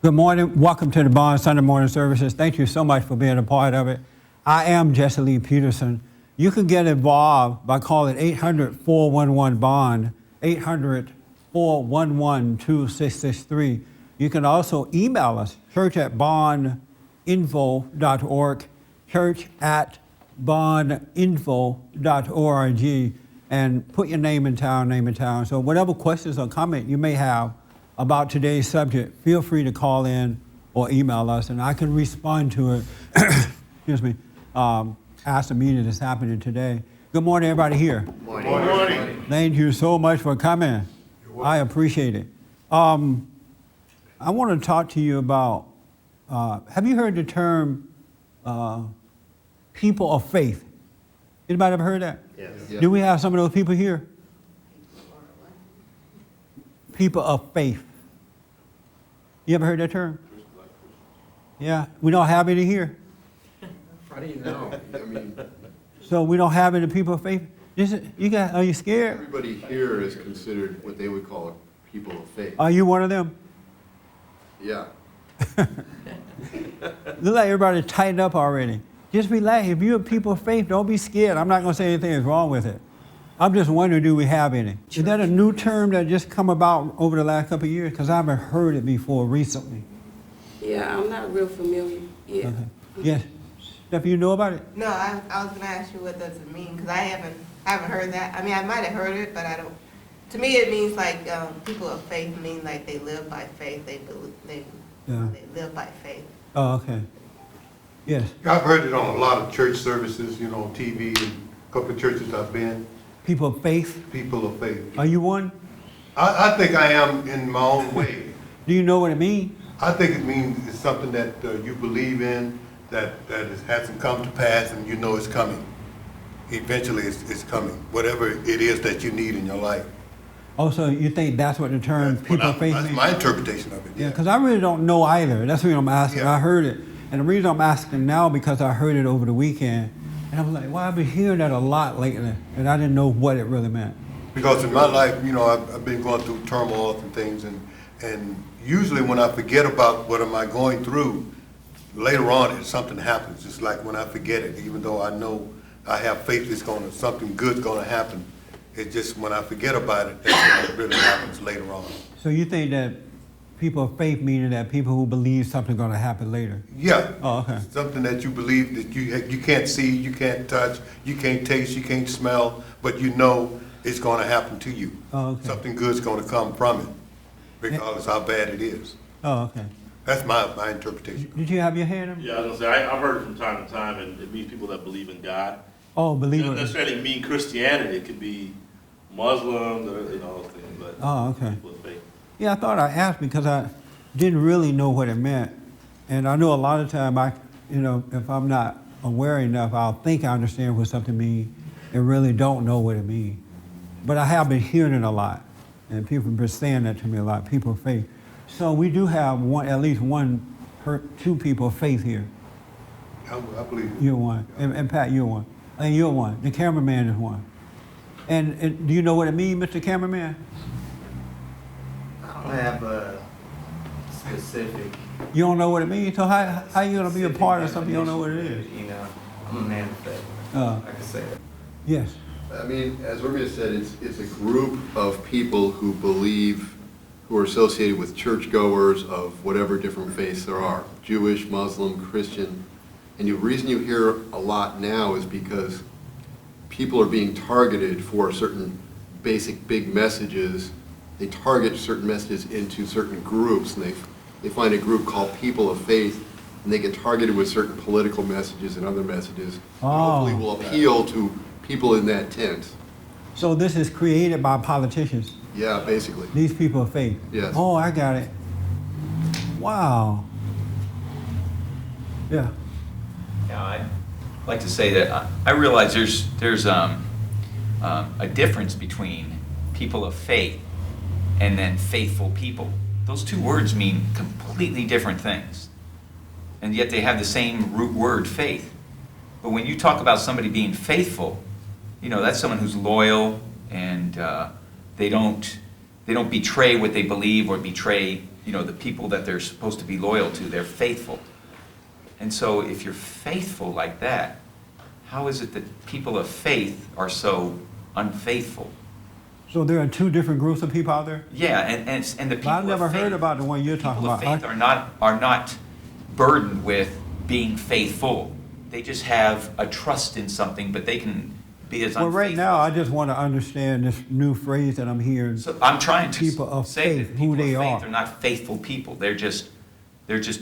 Good morning. Welcome to the Bond Sunday morning services. Thank you so much for being a part of it. I am Jesse Lee Peterson. You can get involved by calling 800-411-BOND, 800-411-2663. You can also email us, church@bondinfo.org, church@bondinfo.org, and put your name in town. So whatever questions or comment you may have about today's subject, feel free to call in or email us, and I can respond to it. Excuse me. Ask the meeting that's happening today. Good morning, everybody here. Good morning. Thank you so much for coming. I appreciate it. I want to talk to you about, have you heard the term people of faith? Anybody ever heard that? Yes. Do we have some of those people here? People of faith. You ever heard that term? Yeah, we don't have any here. How do you know? I mean, So we don't have any people of faith. Are you scared? everybody here is considered what they would call people of faith. Are you one of them? Yeah. Look like everybody tightened up already. Just relax. If you're a people of faith, don't be scared. I'm not going to say anything is wrong with it. I'm just wondering, do we have any? Is that a new term that just come about over the last couple of years? Because I haven't heard it before recently. Yeah, I'm not real familiar. Yeah. Okay. Yes. Steph, you know about it? No, I was going to ask you what does it mean, because I haven't heard that. I mean, I might have heard it, but I don't. To me, it means like people of faith mean like they live by faith. They live by faith. Oh, okay. Yes. I've heard it on a lot of church services, on TV, and a couple of churches I've been, People of faith. people of faith. Are you one? I think I am in my own way. Do you know what it means? I think it means it's something that you believe in, that hasn't come to pass, and you know it's coming. Eventually it's coming, whatever it is that you need in your life. Oh, so you think that's what the term people of faith That's means? my interpretation of it, Yeah, yeah. because I really don't know either. That's what I'm asking. Yeah. I heard it. And the reason I'm asking now because I heard it over the weekend. And I was like, well, I've been hearing that a lot lately. And I didn't know what it really meant. Because in my life, I've been going through turmoil and things, and usually when I forget about what am I going through, later on something happens. It's like when I forget it, even though I know I have faith something good's gonna happen. It's just when I forget about it, that's when it really happens later on. So you think that people of faith meaning that people who believe something's going to happen later? Yeah. Oh, okay. Something that you believe that you can't see, you can't touch, you can't taste, you can't smell, but you know it's gonna happen to you. Oh, okay. Something good's gonna come from it, regardless how bad it is. Oh, okay. That's my interpretation. Did you have your hand up? Yeah, I was gonna say, I've heard it from time to time, and it means people that believe in God. Oh, It believe doesn't it. necessarily mean Christianity, it could be Muslims, or, those things, but Oh, okay. people of faith. Yeah, I thought I asked because I didn't really know what it meant. And I know a lot of time if I'm not aware enough, I'll think I understand what something means and really don't know what it means. But I have been hearing it a lot, and people have been saying that to me a lot, people of faith. So we do have at least two people of faith here. I believe it. You're one. And Pat, you're one. And you're one. The cameraman is one. And do you know what it means, Mr. Cameraman? I don't have a specific. You don't know what it means? So how you going to be a part of something you don't know what it is? I'm a man of faith. I can say that. Yes. I mean, as Romeo said, it's a group of people who believe, who are associated with churchgoers of whatever different faiths there are, Jewish, Muslim, Christian. And the reason you hear a lot now is because people are being targeted for certain basic big messages. They target certain messages into certain groups, and they find a group called People of Faith, and they get targeted with certain political messages and other messages. Oh. Hopefully will appeal to people in that tent. So this is created by politicians, Yeah, basically. these people of faith? Yes. Oh, I got it. Wow. Yeah. Yeah, I'd like to say that I realize there's a difference between people of faith and then faithful people. Those two words mean completely different things, and yet they have the same root word, faith. But when you talk about somebody being faithful, that's someone who's loyal, and they don't betray what they believe or betray the people that they're supposed to be loyal to. They're faithful. And so if you're faithful like that, how is it that people of faith are so unfaithful? So there are two different groups of people out there? Yeah, and the people But I've never of faith, heard about the one you're talking people of about. faith are not burdened with being faithful. They just have a trust in something, but they can be as Well, unfaithful. right now, I just want to understand this new phrase that I'm hearing. So I'm trying to People of say faith, that who people they of faith are. are not faithful people. They're just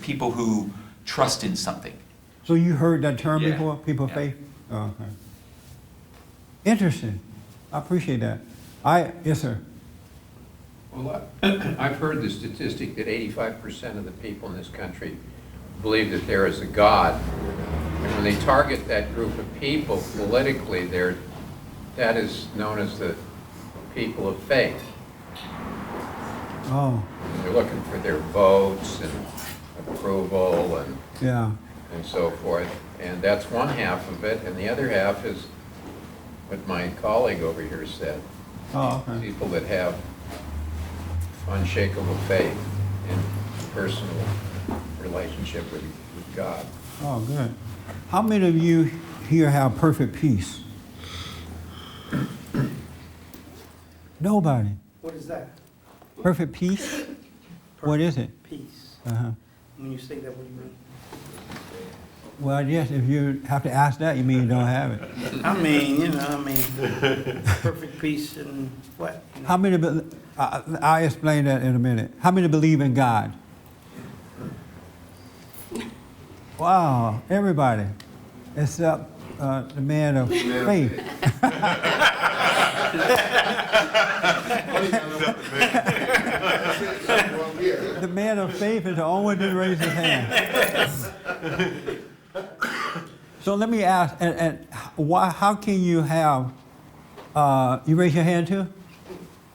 people who trust in something. So you heard that term Yeah. before, people of Yeah. faith? Oh, okay. Interesting. I appreciate that. Yes, sir. Well, I've heard the statistic that 85% of the people in this country believe that there is a God. And when they target that group of people politically, that is known as the people of faith. Oh, They're looking for their votes and approval yeah. and so forth. And that's one half of it, and the other half is what my colleague over here said. Oh, okay. People that have unshakable faith in personal relationship with God. Oh, good. How many of you here have perfect peace? Nobody. What is that? Perfect peace? What is it? Peace. Uh-huh. When you say that, what do you mean? Well, yes, if you have to ask that, you mean you don't have it. I mean, perfect peace and what? You know? How many, I'll explain that in a minute. How many believe in God? Wow, everybody, except the man of faith. The man of faith is the only one that raised his hand. So let me ask, and why? How can you have? You raise your hand too,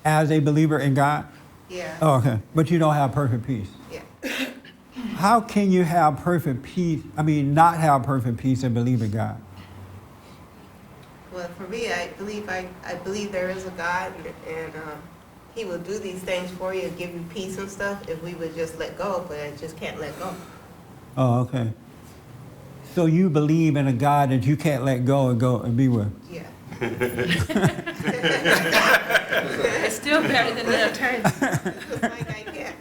as a believer in God. Yeah, Oh, okay, but you don't have perfect peace. yeah. How can you have perfect peace? I mean, not have perfect peace and believe in God. Well, for me, I believe there is a God, and He will do these things for you and give you peace and stuff if we would just let go, but I just can't let go. Oh, okay. So you believe in a God that you can't let go and be with. Yeah. It's still better than the alternative. It's like I can't.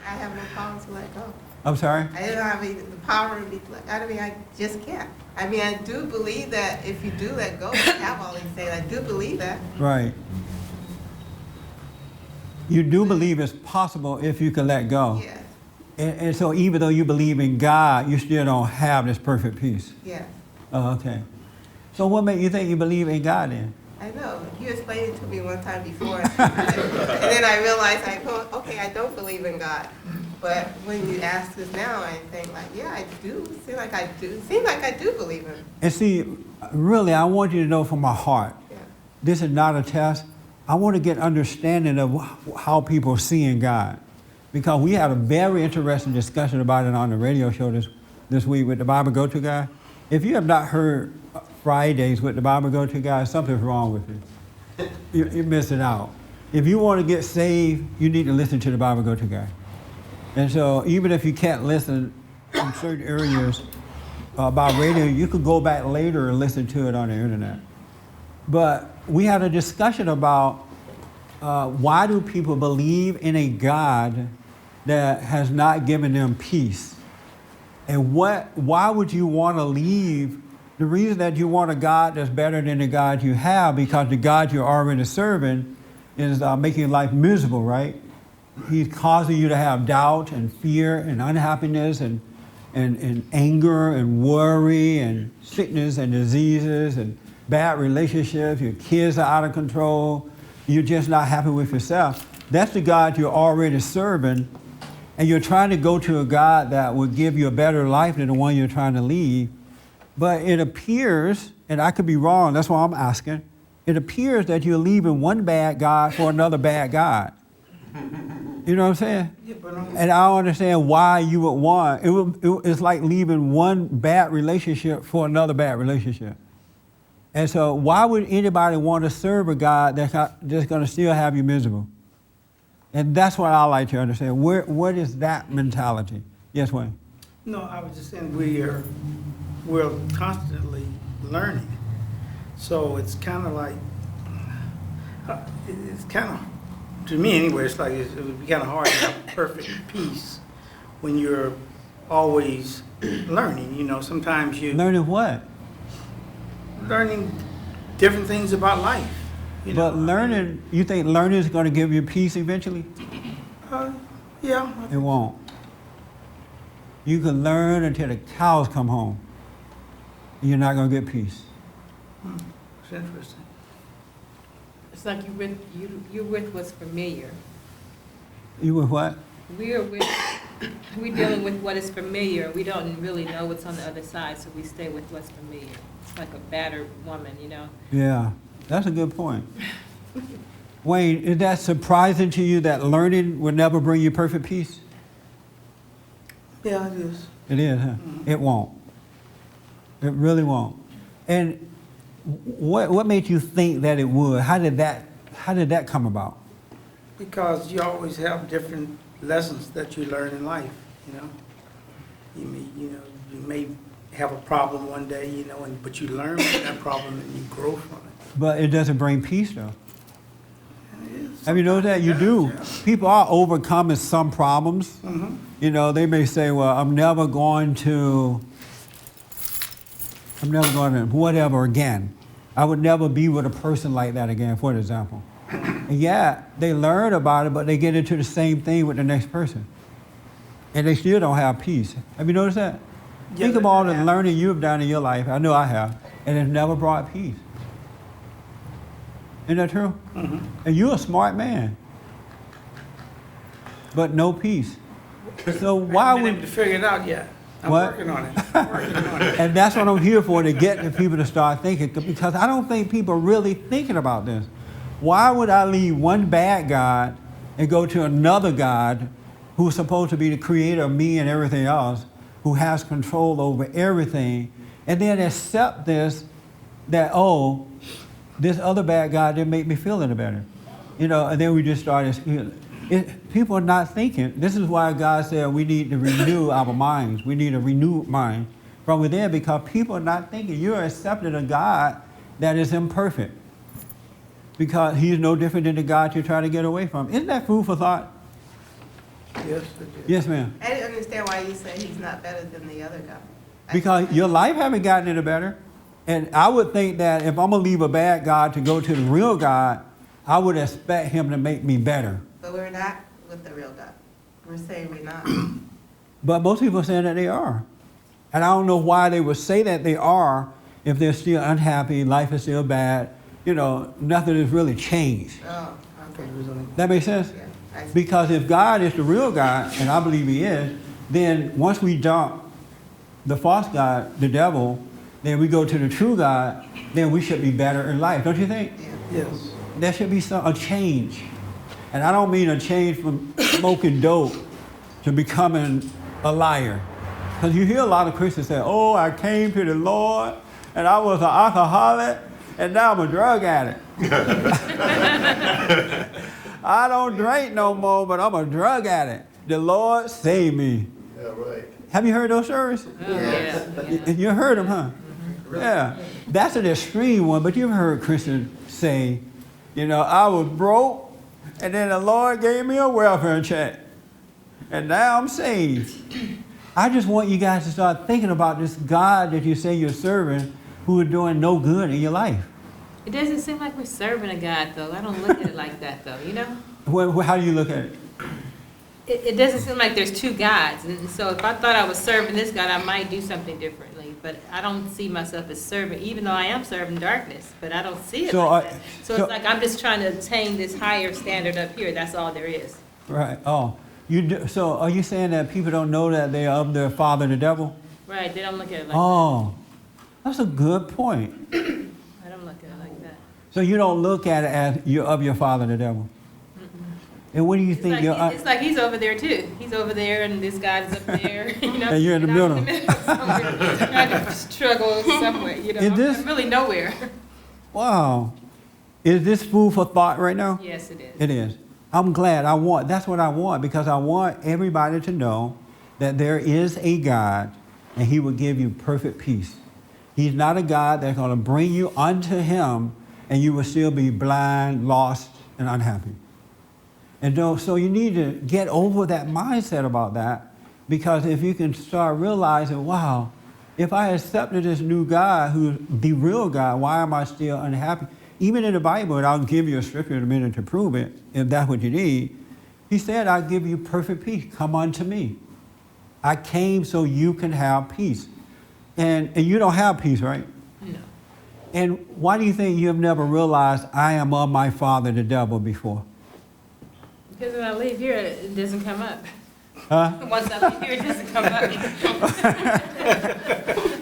I have no power to let go. I'm sorry? I don't have the power to be, I just can't. I mean, I do believe that if you do let go, you have all these things. I do believe that. Right. You do believe it's possible if you can let go. Yes, And so even though you believe in God, you still don't have this perfect peace. yes. Oh, okay. So what made you think you believe in God then? I know. You explained it to me one time before. And then I realized, okay, I don't believe in God. But when you ask this now, I think like, yeah, I do. Seems like I do believe in him. And see, really, I want you to know from my heart, Yeah. this is not a test. I want to get understanding of how people are seeing God. Because we had a very interesting discussion about it on the radio show this week with the Bible Go-To Guy. If you have not heard Fridays with the Bible Go-To Guy, something's wrong with you. You're missing out. If you want to get saved, you need to listen to the Bible Go-To Guy. And so even if you can't listen in certain areas about radio, you could go back later and listen to it on the internet. But we had a discussion about why do people believe in a God that has not given them peace? And why would you want to leave? The reason that you want a God that's better than the God you have, because the God you're already serving is making life miserable, right? He's causing you to have doubt and fear and unhappiness and anger and worry and sickness and diseases and bad relationships. Your kids are out of control. You're just not happy with yourself. That's the God you're already serving, and you're trying to go to a God that will give you a better life than the one you're trying to leave. But it appears, and I could be wrong, that's why I'm asking, it appears that you're leaving one bad God for another bad God. You know what I'm saying? Yeah, but And I don't understand why you would want, it's like leaving one bad relationship for another bad relationship. And so why would anybody want to serve a God that's going to still have you miserable? And that's what I like to understand. What is that mentality? Yes, Wayne? No, I was just saying we're constantly learning. So it's kind of like, it's kind of, to me anyway, it's like it would be kind of hard to have perfect peace when you're always learning. You know, sometimes you Learning what? learning different things about life. You know? But learning, you think learning is going to give you peace eventually? Yeah. It won't. You can learn until the cows come home. And you're not going to get peace. It's interesting. It's like you're with what's familiar. You with what? We're dealing with what is familiar. We don't really know what's on the other side, so we stay with what's familiar. It's like a battered woman, you know? Yeah, that's a good point. Wayne, is that surprising to you that learning will never bring you perfect peace? Yeah, it is. It is, huh? It won't. It really won't. And what made you think that it would? How did that come about? Because you always have different lessons that you learn in life, you know? You may have a problem one day, you know, but you learn from that problem and you grow from it. But it doesn't bring peace, though. And it is Have you noticed that? You do. yeah. People are overcoming some problems. Mm-hmm. You know, they may say, well, I'm never going to whatever again. I would never be with a person like that again, for example. And yeah, they learn about it, but they get into the same thing with the next person. And they still don't have peace. Have you noticed that? Yeah, Think of all the yeah. learning you've done in your life. I know I have. And it's never brought peace. Isn't that true? Mm-hmm. And you're a smart man. But no peace. So why I haven't been able would... to figure it out yet. I'm What? working on it. I'm working on it. And that's what I'm here for, to get the people to start thinking, because I don't think people are really thinking about this. Why would I leave one bad God and go to another God who's supposed to be the creator of me and everything else, who has control over everything, and then accept this, that, oh, this other bad God didn't make me feel any better. You know, and then we just started, people are not thinking. This is why God said we need to renew our minds. We need a renewed mind from within, because people are not thinking. You're accepting a God that is imperfect, because he's no different than the God you're trying to get away from. Isn't that food for thought? Yes, it is. Yes, ma'am. I didn't understand why you say he's not better than the other guy. Because your life haven't gotten any better. And I would think that if I'm going to leave a bad God to go to the real God, I would expect him to make me better. But we're not with the real God. We're saying we're not. But most people are saying that they are. And I don't know why they would say that they are if they're still unhappy, life is still bad. You know, nothing has really changed. Oh, okay. That makes sense? Yeah, I see. Because if God is the real God, and I believe he is, then once we dump the false God, the devil, then we go to the true God, then we should be better in life. Don't you think? Yes. There should be a change. And I don't mean a change from smoking dope to becoming a liar. Because you hear a lot of Christians say, oh, I came to the Lord and I was an alcoholic and now I'm a drug addict. I don't drink no more, but I'm a drug addict. The Lord saved me. Yeah, right. Have you heard those stories? Yeah. You heard them, huh? Yeah. That's an extreme one, but you've heard Christians say, you know, I was broke, and then the Lord gave me a welfare check, and now I'm saved. I just want you guys to start thinking about this God that you say you're serving, who is doing no good in your life. It doesn't seem like we're serving a God, though. I don't look at it like that, though, you know? How do you look at it? It doesn't seem like there's two gods. And so if I thought I was serving this God, I might do something differently. But I don't see myself as serving, even though I am serving darkness. But I don't see it like that. So it's like I'm just trying to attain this higher standard up here. That's all there is. Right. Oh, you do. So are you saying that people don't know that they are of their father, the devil? Right. They don't look at it like Oh, that's a good point. that. I don't look at it like that. So you don't look at it as you're of your father, the devil. And what do you think? It's like he's over there too. He's over there, and this God is up there. You know, And you're in the middle. I'm somewhere, trying to struggle somewhere. You know, I'm really nowhere. Wow. Is this food for thought right now? Yes, it is. It is. I'm glad. That's what I want, because I want everybody to know that there is a God and he will give you perfect peace. He's not a God that's going to bring you unto him and you will still be blind, lost, and unhappy. And so you need to get over that mindset about that, because if you can start realizing, wow, if I accepted this new God, who's the real God, why am I still unhappy? Even in the Bible, and I'll give you a scripture in a minute to prove it, if that's what you need, he said, I'll give you perfect peace. Come unto me. I came so you can have peace. And you don't have peace, right? No. And why do you think you have never realized I am of my father, the devil, before? Because when I leave here, it doesn't come up. Huh? Once I leave here, it doesn't come up.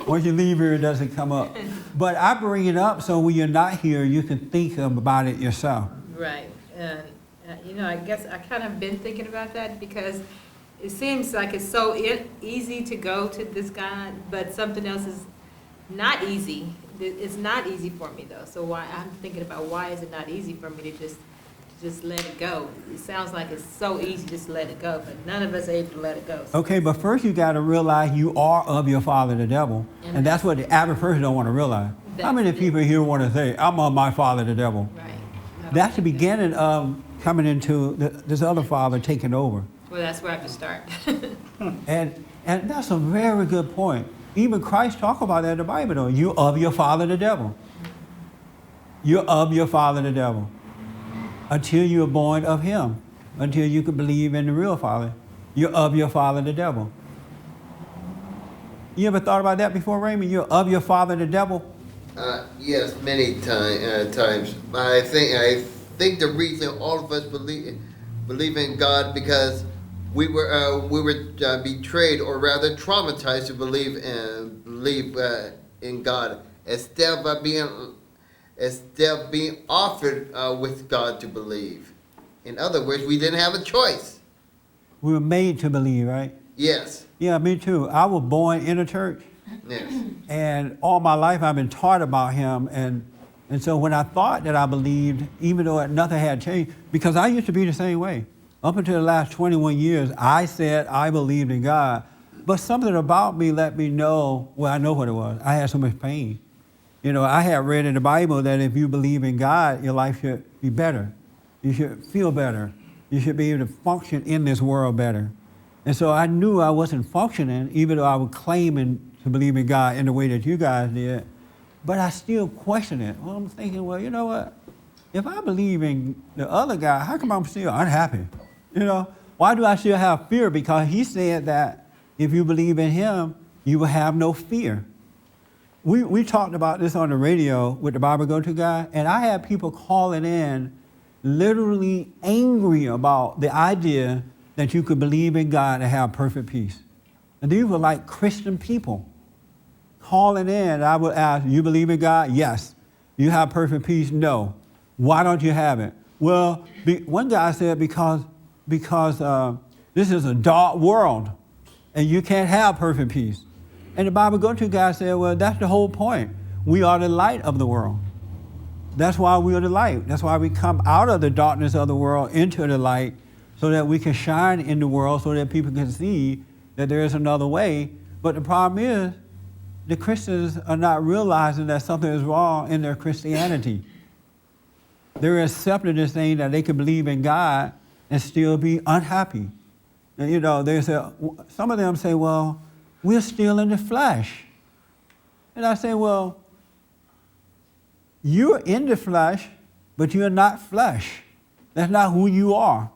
Once you leave here, it doesn't come up. But I bring it up so when you're not here, you can think about it yourself. Right. And, I guess I kind of been thinking about that, because it seems like it's so easy to go to this God, but something else is not easy. It's not easy for me, though. So I'm thinking about, why is it not easy for me to just let it go? It sounds like it's so easy just to let it go, but none of us are able to let it go. So Okay, but first you got to realize you are of your father, the devil. And that's what the average person don't want to realize. How many people here want to say, I'm of my father, the devil? Right. That's the beginning of coming into this other father taking over. Well, that's where I have to start. And that's a very good point. Even Christ talk about that in the Bible, though. You're of your father, the devil. You're of your father, the devil. Until you're born of him. Until you can believe in the real father. You're of your father, the devil. You ever thought about that before, Raymond? You're of your father, the devil? Yes, many times. I think the reason all of us believe in God, because we were betrayed, or rather traumatized, to believe in God, instead of being offered with God to believe. In other words, we didn't have a choice. We were made to believe, right? Yes. Yeah, me too. I was born in a church. Yes. And all my life I've been taught about him. And so when I thought that I believed, even though nothing had changed, because I used to be the same way. Up until the last 21 years, I said I believed in God. But something about me let me know, well, I know what it was. I had so much pain. I had read in the Bible that if you believe in God, your life should be better. You should feel better. You should be able to function in this world better. And so I knew I wasn't functioning, even though I was claiming to believe in God in the way that you guys did. But I still question it. Well, I'm thinking, well, you know what? If I believe in the other guy, how come I'm still unhappy? Why do I still have fear? Because he said that if you believe in him, you will have no fear. We talked about this on the radio with the Bible Go-To guy, and I had people calling in literally angry about the idea that you could believe in God and have perfect peace. And these were like Christian people calling in. I would ask, you believe in God? Yes. You have perfect peace? No. Why don't you have it? Well, one guy said because this is a dark world and you can't have perfect peace. And the Bible Go-To guy said, well, that's the whole point. We are the light of the world. That's why we are the light. That's why we come out of the darkness of the world into the light, so that we can shine in the world, so that people can see that there is another way. But the problem is, the Christians are not realizing that something is wrong in their Christianity. They're accepting this thing that they can believe in God and still be unhappy. And some of them say, well, we're still in the flesh. And I say, well, you're in the flesh, but you're not flesh. That's not who you are.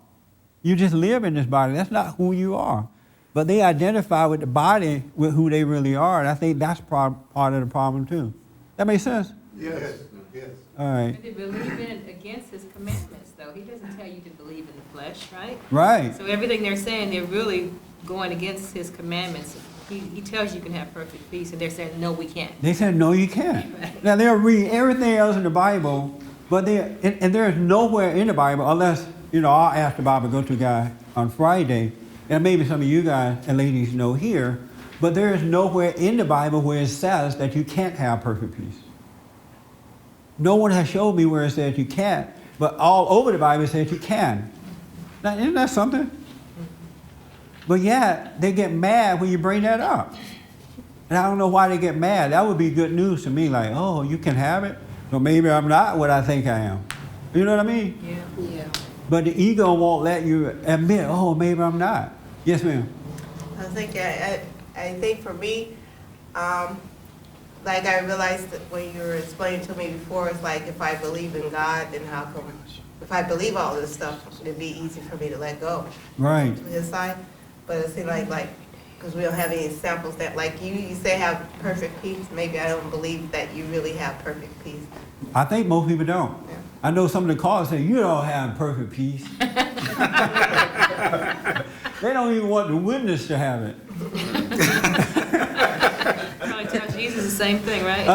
You just live in this body. That's not who you are. But they identify with the body with who they really are, and I think that's part of the problem too. That makes sense? Yes. Yes. All right. But they believe in against his commandments, though. He doesn't tell you to believe in the flesh, right? Right. So everything they're saying, they're really going against his commandments. He tells you can have perfect peace, and they're saying, no, we can't. They said, no, you can't. Now, they'll read everything else in the Bible, but and there is nowhere in the Bible, unless, I'll ask the Bible Go-To guy on Friday, and maybe some of you guys and ladies know here, but there is nowhere in the Bible where it says that you can't have perfect peace. No one has showed me where it says you can't, but all over the Bible it says you can. Now, isn't that something? But yeah, they get mad when you bring that up. And I don't know why they get mad. That would be good news to me, like, oh, you can have it? So maybe I'm not what I think I am. You know what I mean? Yeah. But the ego won't let you admit, oh, maybe I'm not. Yes, ma'am. I think I think for me, like I realized that when you were explaining to me before, it's like if I believe in God, then how come, if I believe all this stuff, it'd be easy for me to let go. Right. To his side. But it seems like, because we don't have any examples that, like you say have perfect peace, maybe I don't believe that you really have perfect peace. I think most people don't. Yeah. I know some of the callers say, you don't have perfect peace. They don't even want the witness to have it. Probably tell Jesus the same thing, right?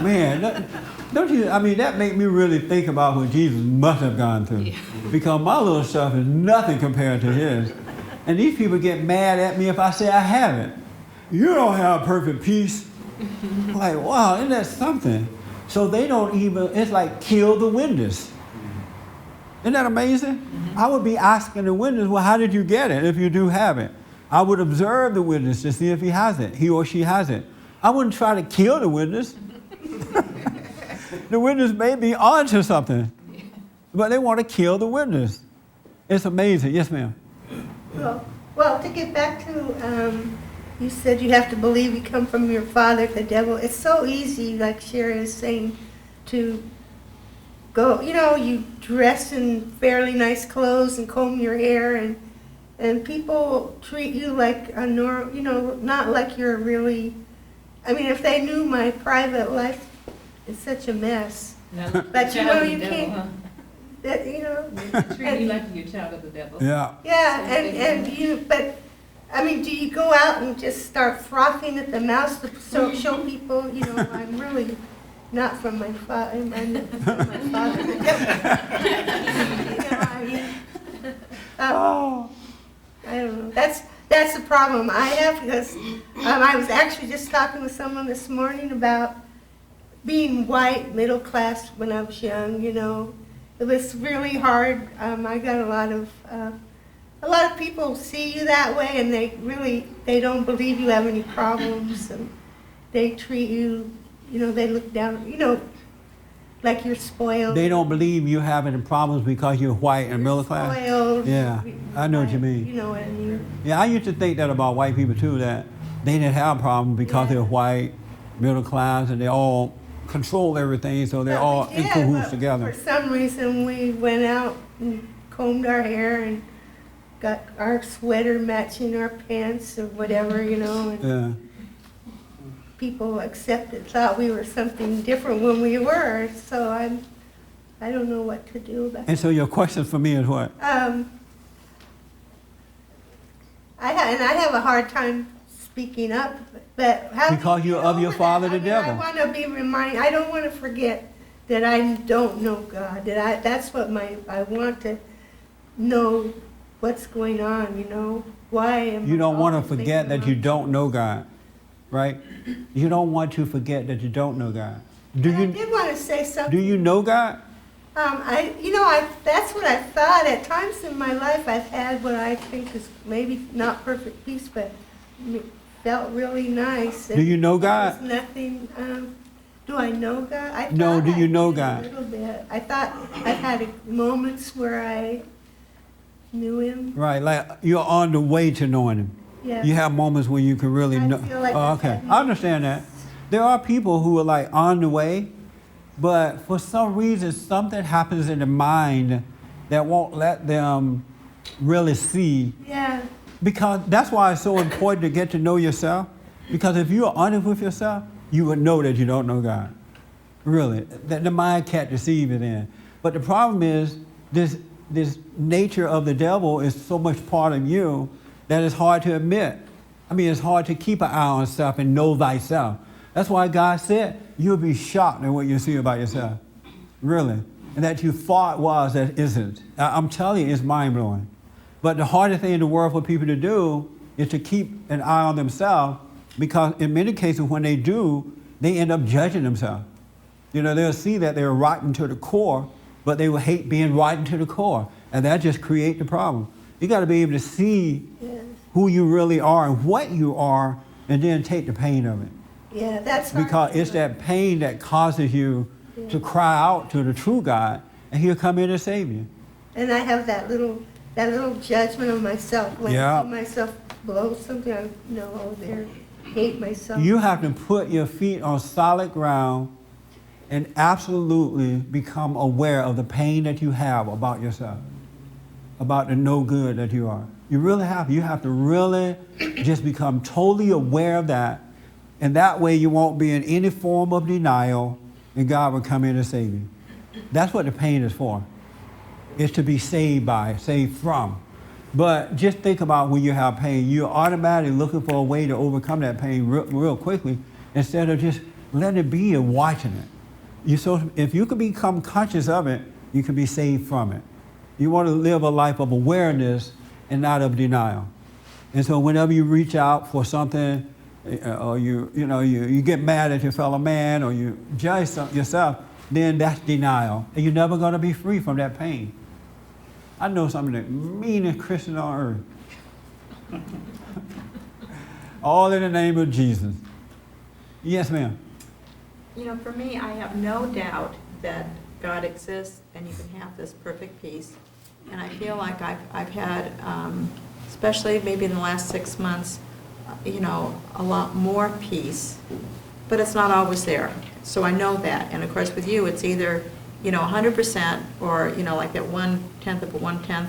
Man, don't you, I mean, that make me really think about what Jesus must have gone through. Yeah. Because my little stuff is nothing compared to his. And these people get mad at me if I say I haven't. You don't have perfect peace. I'm like, wow, isn't that something? So they don't even, it's like kill the witness. Isn't that amazing? I would be asking the witness, well, how did you get it if you do have it? I would observe the witness to see if he has it, he or she has it. I wouldn't try to kill the witness. The witness may be onto something, but they want to kill the witness. It's amazing. Yes, ma'am. Well, to get back to, you said you have to believe you come from your father, the devil. It's so easy, like Sherry is saying, to go, you dress in fairly nice clothes and comb your hair, and people treat you like a normal, not like you're really, I mean, if they knew my private life, it's such a mess. But you can't, that, Treat you like you're a child of the devil. Yeah. Yeah, but, I mean, do you go out and just start frothing at the mouth to show people, I'm really not from my father, I'm not from my father. I don't know. That's the problem I have, because I was actually just talking with someone this morning about being white, middle class when I was young, It was really hard. I got a lot of people see you that way, and they don't believe you have any problems, and they treat you, they look down, like you're spoiled. They don't believe you have any problems because you're white and middle class? Spoiled. Yeah, I know what you mean. You know what I mean? Yeah, I used to think that about white people too, that they didn't have problems because they're white, middle class, and they all control everything, so they're all in cahoots together. For some reason, we went out and combed our hair and got our sweater matching our pants or whatever, and Yeah. people thought we were something different when we were, so I don't know what to do about it. And so your question for me is what? I have a hard time speaking up, but how Because do you're get of your over father, that? the devil. I want to be reminded. I don't want to forget that I don't know God. That's what I want to know what's going on. Why am You don't want to always forget making that you don't know God, right? You don't want to forget that you don't know God. I did want to say something. Do you know God? That's what I thought. At times in my life, I've had what I think is maybe not perfect peace, but it felt really nice. Do you know God? There's nothing. Do I know God? I No, thought do you I know did God? A little bit. I thought I've had moments where I knew Him. Right, like you're on the way to knowing Him. Yeah. You have moments where you can really I know. feel like Oh, I've okay, had I understand that. There are people who are like on the way, but for some reason something happens in the mind that won't let them really see. Yeah. Because that's why it's so important to get to know yourself. Because if you're honest with yourself, you would know that you don't know God. Really, that the mind can't deceive you then. But the problem is this nature of the devil is so much part of you that it's hard to admit. I mean, it's hard to keep an eye on stuff and know thyself. That's why God said you'll be shocked at what you see about yourself. Really. And that you thought was that isn't. I'm telling you, it's mind-blowing. But the hardest thing in the world for people to do is to keep an eye on themselves, because in many cases when they do, they end up judging themselves. They'll see that they're rotten to the core, but they will hate being rotten to the core. And that just creates the problem. You got to be able to see who you really are and what you are, and then take the pain of it. Yeah, that's hard. Because it's that pain that causes you to cry out to the true God, and He'll come in and save you. And I have that little judgment of myself. When I see myself below something, I know, oh, there, hate myself. You have to put your feet on solid ground and absolutely become aware of the pain that you have about yourself, about the no good that you are. You really have. You have to really just become totally aware of that, and that way you won't be in any form of denial, and God will come in and save you. That's what the pain is for. It's to be saved by, saved from. But just think about when you have pain, you're automatically looking for a way to overcome that pain real quickly, instead of just letting it be and watching it. If you can become conscious of it, you can be saved from it. You want to live a life of awareness and not of denial. And so whenever you reach out for something, or you get mad at your fellow man, or you judge yourself, then that's denial. And you're never going to be free from that pain. I know some of the meanest Christians on earth. All in the name of Jesus. Yes, ma'am. You know, for me, I have no doubt that God exists and you can have this perfect peace. And I feel like I've had, especially maybe in the last 6 months, a lot more peace, but it's not always there. So I know that. And of course with you, it's either, 100% or, like that 1/10 of a 1/10,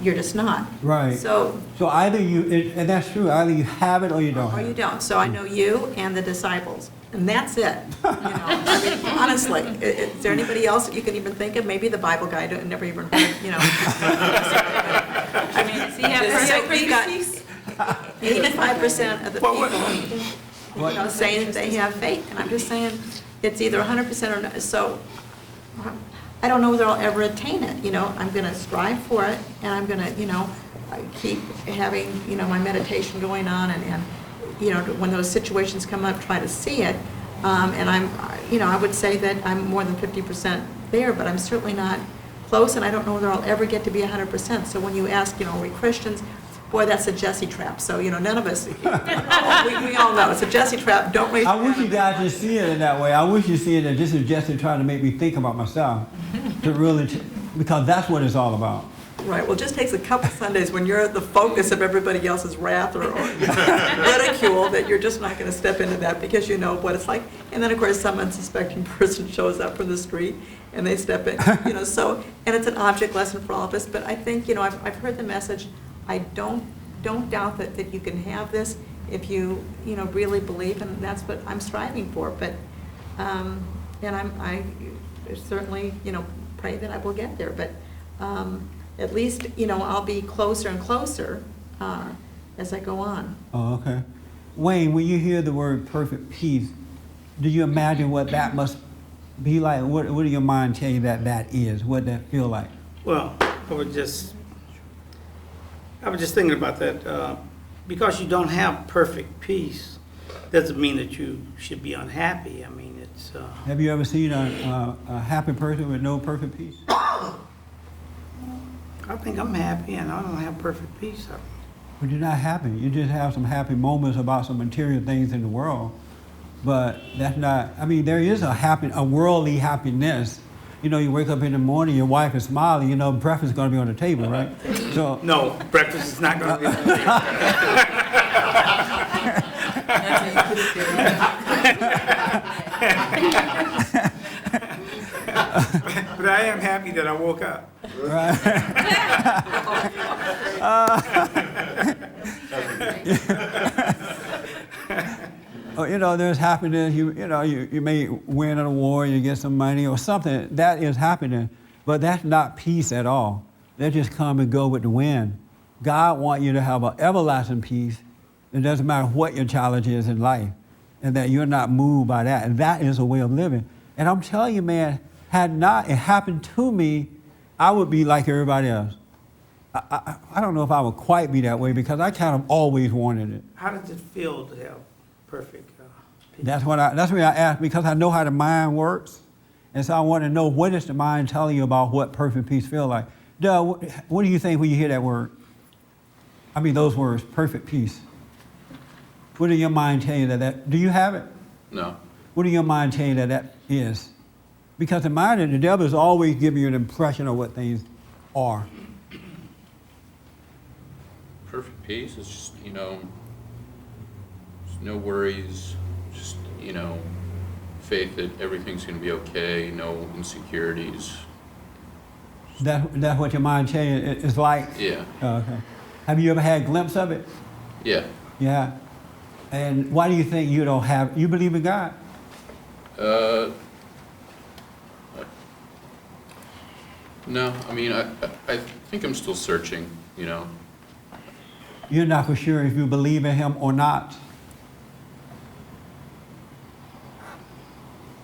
you're just not. Right. So either and that's true, either you have it or you don't. Or you don't. So I know you and the disciples, and that's it. I mean, honestly, is there anybody else that you can even think of? Maybe the Bible guy, I never even heard, I mean, Does he have perfect peace? 85% of the people, saying that they have faith, and I'm just saying it's either 100% or not. So I don't know whether I'll ever attain it. I'm going to strive for it, and I'm going to, keep having, my meditation going on, and when those situations come up, try to see it. And I would say that I'm more than 50% there, but I'm certainly not close, and I don't know whether I'll ever get to be 100%. So when you ask, are we Christians? Boy, that's a Jesse trap. So, none of us, we all know it's a Jesse trap. Don't waste. I wish you guys could see it in that way. I wish you see it that this is Jesse trying to make me think about myself, because that's what it's all about. Right. Well, it just takes a couple Sundays when you're the focus of everybody else's wrath or ridicule that you're just not going to step into that because you know what it's like. And then, of course, some unsuspecting person shows up from the street and they step in. So, and it's an object lesson for all of us. But I think, I've heard the message. I don't doubt that you can have this if you really believe, and that's what I'm striving for. But and I certainly pray that I will get there. But at least I'll be closer and closer as I go on. Oh, okay. Wayne, when you hear the word perfect peace, do you imagine what that must be like? What do your mind tell you that is? What that feel like? Well, I was just thinking about that. Because you don't have perfect peace, doesn't mean that you should be unhappy. I mean, it's. Have you ever seen a happy person with no perfect peace? I think I'm happy, and I don't have perfect peace. But you're not happy. You just have some happy moments about some material things in the world. But that's not. I mean, there is a worldly happiness. You wake up in the morning, your wife is smiling, breakfast is going to be on the table, right? So no, breakfast is not going to be on the table. But I am happy that I woke up. Right. There's happiness. You may win an award, you get some money or something. That is happiness, but that's not peace at all. That just come and go with the wind. God wants you to have an everlasting peace. It doesn't matter what your challenge is in life, and that you're not moved by that. And that is a way of living. And I'm telling you, man, had not it happened to me, I would be like everybody else. I don't know if I would quite be that way because I kind of always wanted it. How does it feel to have perfect peace? That's what I ask, because I know how the mind works. And so I want to know, what is the mind telling you about what perfect peace feels like? Doug, what do you think when you hear that word? I mean, those words, perfect peace. What do your mind tell you that do you have it? No. What do your mind tell you that is? Because the mind of the devil is always giving you an impression of what things are. Perfect peace is just, just no worries, just, faith that everything's going to be okay, no insecurities. That's what your mind tells you it's like? Yeah. Oh, okay. Have you ever had a glimpse of it? Yeah. Yeah. And why do you think you don't have, you believe in God? No, I mean, I think I'm still searching, You're not for sure if you believe in him or not.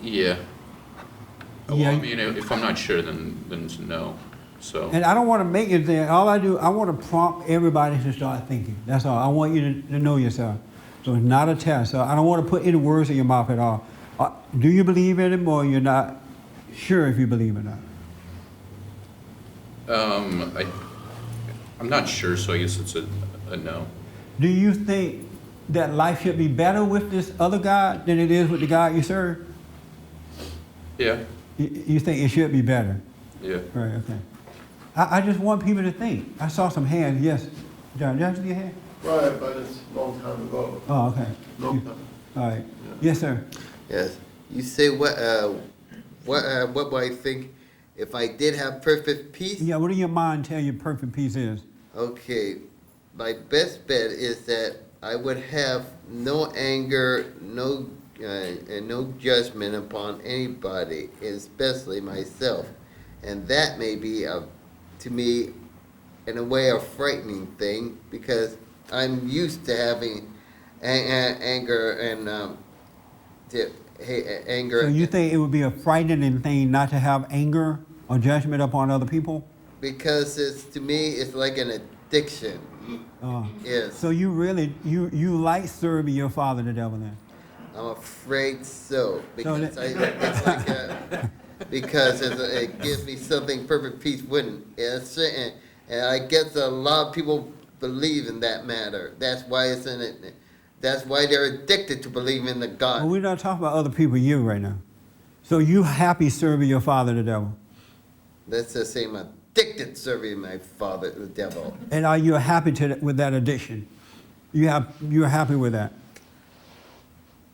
Yeah. Well, Yeah. I mean, if I'm not sure, then it's no. So. And I don't want to make it there. All I do, I want to prompt everybody to start thinking. That's all. I want you to know yourself. So it's not a test. So I don't want to put any words in your mouth at all. Do you believe in him or you're not sure if you believe or not? I'm not sure, so I guess it's a no. Do you think that life should be better with this other God than it is with the God you serve? Yeah. You think it should be better? Yeah. Right, okay. I just want people to think. I saw some hands, yes. John, did you see your hand? Right, but it's a long time ago. Oh, okay. Long time. All right. Yes, sir. Yes. You say what do I think if I did have perfect peace? Yeah, what do your mind tell you perfect peace is? Okay, my best bet is that I would have no anger, and no judgment upon anybody, especially myself. And that may be, to me, in a way, a frightening thing because I'm used to having anger and anger. So you think it would be a frightening thing not to have anger or judgment upon other people? Because to me, it's like an addiction. Yes. So you really, you like serving your father, the devil, then? I'm afraid so, because it's like because it gives me something perfect peace wouldn't. And I guess a lot of people believe in that matter. That's why it's in it. That's why they're addicted to believing in the God. Well, we're not talking about other people, you right now. So you happy serving your father, the devil? Let's just say I'm addicted serving my father, the devil. And are you happy with that addiction? You're happy with that?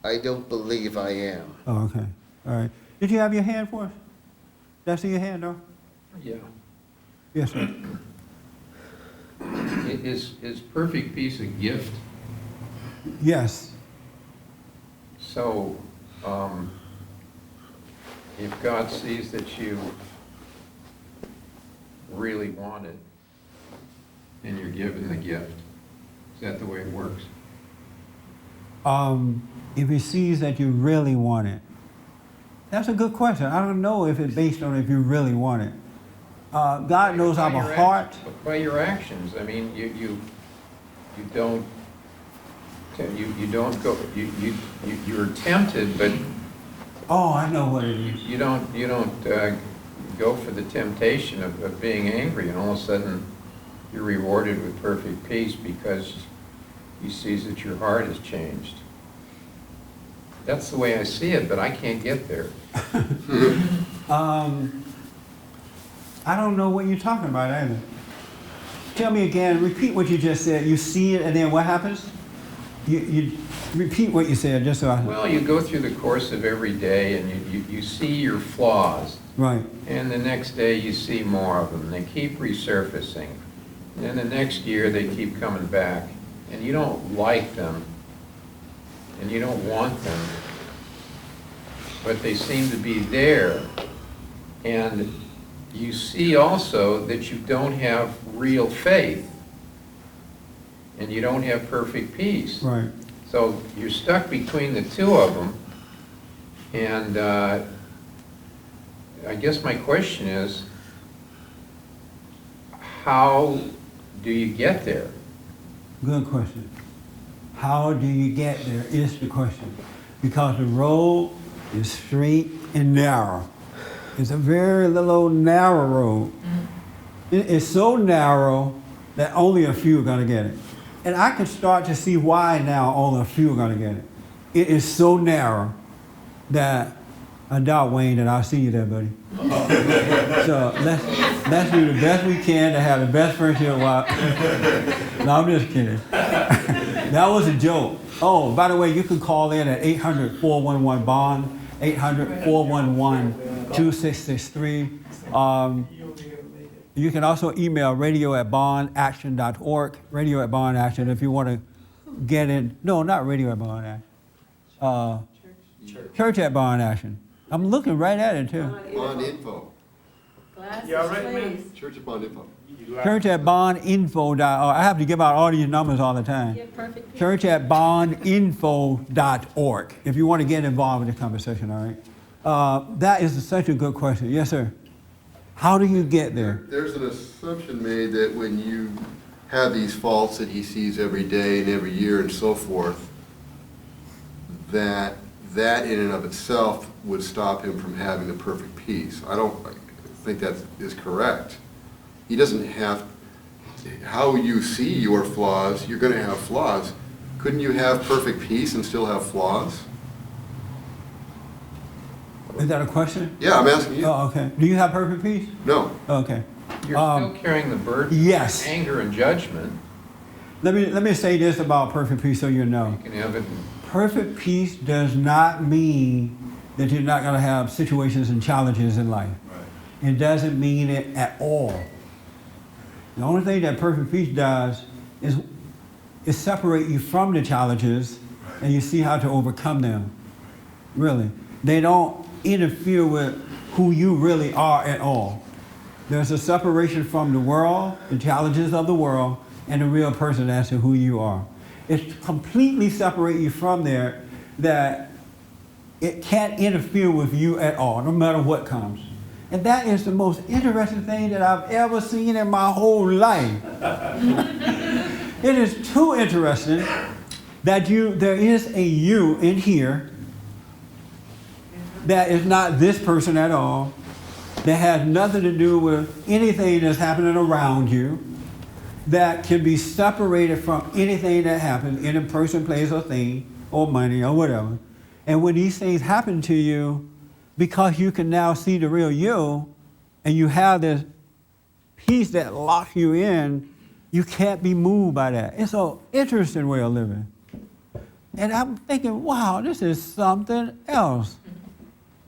I don't believe I am. Oh, okay. All right. Did you have your hand for us? That's in your hand, though? Yeah. Yes, sir. Is perfect peace a gift? Yes. So, if God sees that you really want it, and you're given the gift, is that the way it works? If he sees that you really want it. That's a good question. I don't know if it's based on if you really want it. God knows our heart. By your actions, I mean, you don't go, you're tempted, but. Oh, I know what it is. You don't go for the temptation of being angry, and all of a sudden you're rewarded with perfect peace because he sees that your heart has changed. That's the way I see it, but I can't get there. I don't know what you're talking about either. Tell me again, repeat what you just said. You see it and then what happens? You repeat what you said just so I... Well, you go through the course of every day and you see your flaws. Right. And the next day you see more of them. They keep resurfacing. And then the next year they keep coming back. And you don't like them. And you don't want them. But they seem to be there. And you see also that you don't have real faith. And you don't have perfect peace. Right. So you're stuck between the two of them. And I guess my question is, how do you get there? Good question. How do you get there is the question. Because the road is straight and narrow. It's a very little narrow road. It is so narrow that only a few are going to get it. And I can start to see why now only a few are going to get it. It is so narrow that I doubt, Wayne, that I'll see you there, buddy. So let's do the best we can to have the best friendship. No, I'm just kidding. That was a joke. Oh, by the way, you can call in at 800-411-BOND, 800-411-2663. You can also email radio@bondaction.org, radio@bondaction, if you want to get in. No, not radio@bondaction. Church@bondaction. I'm looking right at it, too. Bond Info. Glasses, all right, man? please. Church of Bond Info. Church@bondinfo.org. I have to give out all these numbers all the time. Yeah, perfect. Church@bondinfo.org, if you want to get involved in the conversation, all right? That is such a good question. Yes, sir. How do you get there? There's an assumption made that when you have these faults that he sees every day and every year and so forth, that in and of itself would stop him from having the perfect peace. I don't think that is correct. He doesn't have, how you see your flaws, you're going to have flaws. Couldn't you have perfect peace and still have flaws? Is that a question? Yeah, I'm asking you. Oh, okay. Do you have perfect peace? No. Okay. You're still carrying the burden yes. of anger and judgment. Let me say this about perfect peace so you know. You can have it. Perfect peace does not mean that you're not going to have situations and challenges in life. Right. It doesn't mean it at all. The only thing that perfect peace does is separate you from the challenges, right, and you see how to overcome them. Really. They don't interfere with who you really are at all. There's a separation from the world, the challenges of the world, and the real person as to who you are. It's completely separate you from there, that it can't interfere with you at all, no matter what comes. And that is the most interesting thing that I've ever seen in my whole life. It is too interesting that there is a you in here that is not this person at all, that has nothing to do with anything that's happening around you, that can be separated from anything that happens in a person, place, or thing, or money, or whatever. And when these things happen to you, because you can now see the real you, and you have this peace that locks you in, you can't be moved by that. It's an interesting way of living. And I'm thinking, wow, this is something else.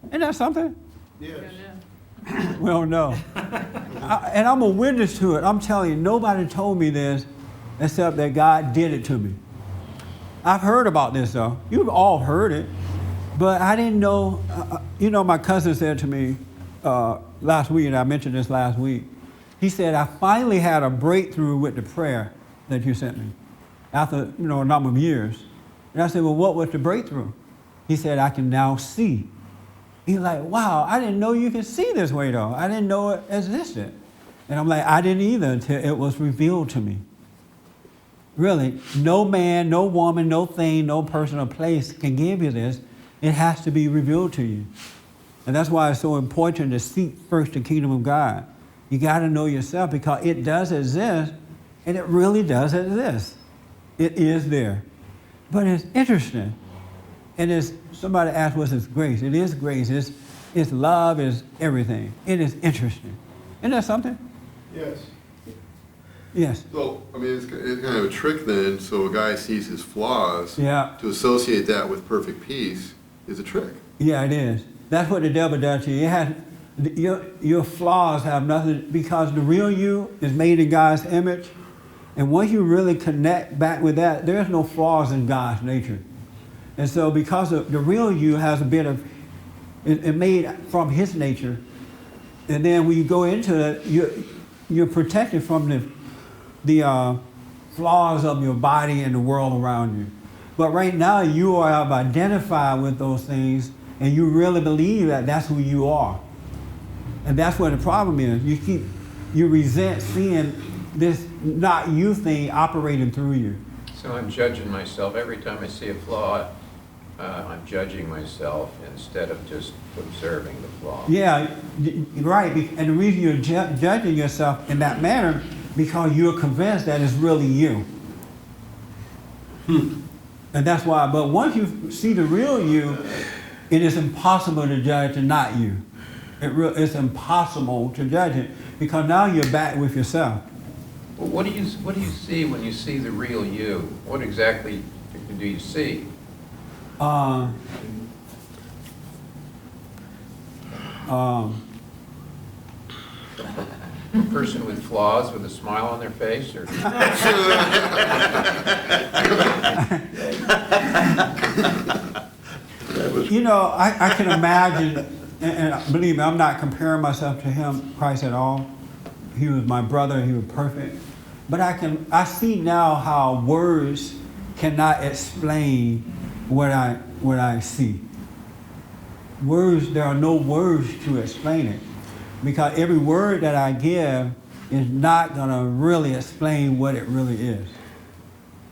Isn't that something? Yes. We don't know. And I'm a witness to it. I'm telling you, nobody told me this except that God did it to me. I've heard about this, though. You've all heard it. But I didn't know. My cousin said to me last week, and I mentioned this last week, he said, I finally had a breakthrough with the prayer that you sent me after a number of years. And I said, well, what was the breakthrough? He said, I can now see. He's like, wow, I didn't know you could see this way, though. I didn't know it existed. And I'm like, I didn't either until it was revealed to me. Really, no man, no woman, no thing, no person or place can give you this. It has to be revealed to you. And that's why it's so important to seek first the kingdom of God. You got to know yourself, because it does exist, and it really does exist. It is there. But it's interesting. And somebody asked, what's this grace? It is grace. It's love, it's everything. It is interesting. Isn't that something? Yes. Yes. So, it's kind of a trick then, so a guy sees his flaws. Yeah. To associate that with perfect peace is a trick. Yeah, it is. That's what the devil does to you. Your flaws have nothing, because the real you is made in God's image. And once you really connect back with that, there's no flaws in God's nature. And so because the real you has a bit of, it made from his nature. And then when you go into it, you're protected from the flaws of your body and the world around you. But right now you have identified with those things, and you really believe that that's who you are. And that's where the problem is. You resent seeing this not you thing operating through you. So I'm judging myself every time I see a flaw. I'm judging myself instead of just observing the flaw. Yeah, right. And the reason you're judging yourself in that manner because you're convinced that it's really you. And that's why. But once you see the real you, it is impossible to judge the not you. It's impossible to judge it because now you're back with yourself. Well, what do you see when you see the real you? What exactly do you see? A person with flaws with a smile on their face, or? You know, I can imagine, and believe me, I'm not comparing myself to him, Christ, at all. He was my brother, he was perfect. But I see now how words cannot explain what I see. Words, there are no words to explain it. Because every word that I give is not gonna really explain what it really is.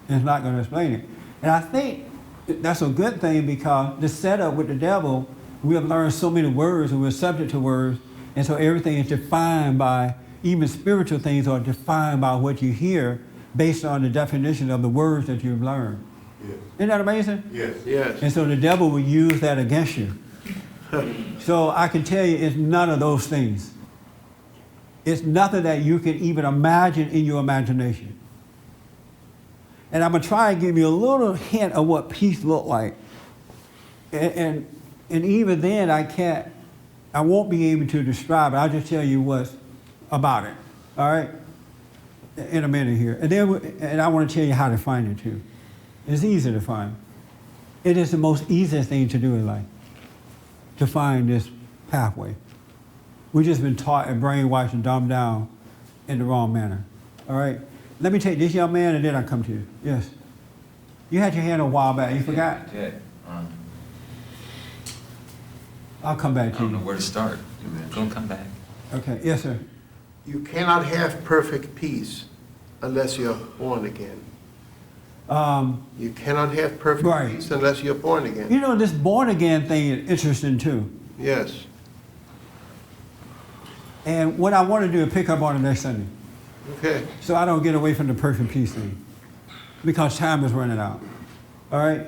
It's not gonna explain it. And I think that's a good thing because the setup with the devil, we have learned so many words and we're subject to words, and so everything is defined by, even spiritual things are defined by what you hear based on the definition of the words that you've learned. Yes. Isn't that amazing? Yes. Yes. And so the devil will use that against you. So I can tell you it's none of those things. It's nothing that you can even imagine in your imagination. And I'm going to try and give you a little hint of what peace looked like. And even then I won't be able to describe it. I'll just tell you what's about it. All right? In a minute here. And I want to tell you how to find it too. It's easy to find. It is the most easiest thing to do in life, to find this pathway. We've just been taught and brainwashed and dumbed down in the wrong manner. All right? Let me take this young man and then I'll come to you. Yes. You had your hand a while back. You forgot? Yeah. I'll come back I to don't you. know where to start. Go come back. Okay. Yes, sir. You cannot have perfect peace unless you're born again. You cannot have perfect Right. peace unless you're born again. You know, this born again thing is interesting too. Yes. And what I want to do is pick up on it next Sunday. Okay. So I don't get away from the perfect peace thing. Because time is running out. All right?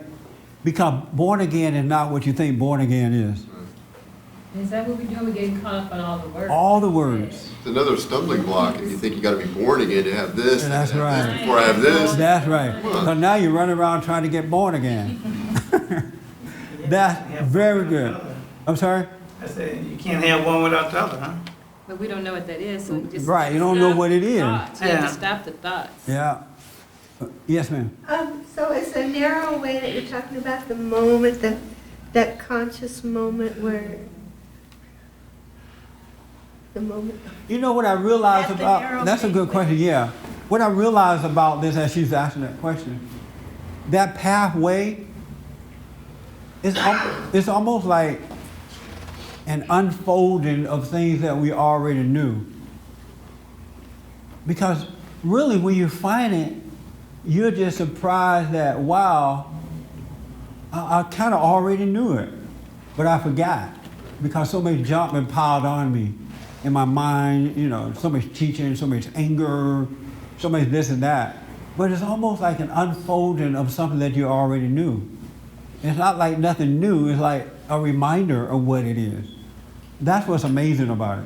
Because born again is not what you think born again is. Is that what we're doing? We're getting caught up on all the words. All the words. It's another stumbling block if you think you got to be born again to have this, That's and have right. this before I have this. That's right. Come on. So now you're running around trying to get born again. That's very good. I'm sorry? I said, you can't have one without the other, huh? But we don't know what that is, so we just. Right, you don't know stop what it is. thoughts. You have Yeah. to stop the thoughts. Yeah. Yes, ma'am. So it's a narrow way that you're talking about, the moment, that conscious moment where the moment. You know what I realized That's the narrow about, that's a good gateway. question, yeah. What I realized about this as she's asking that question, that pathway it's almost like an unfolding of things that we already knew. Because really when you find it, you're just surprised that, wow, I kind of already knew it, but I forgot because so much junk been piled on me in my mind, you know, so much teaching, so much anger, so much this and that. But it's almost like an unfolding of something that you already knew. It's not like nothing new, it's like a reminder of what it is. That's what's amazing about it.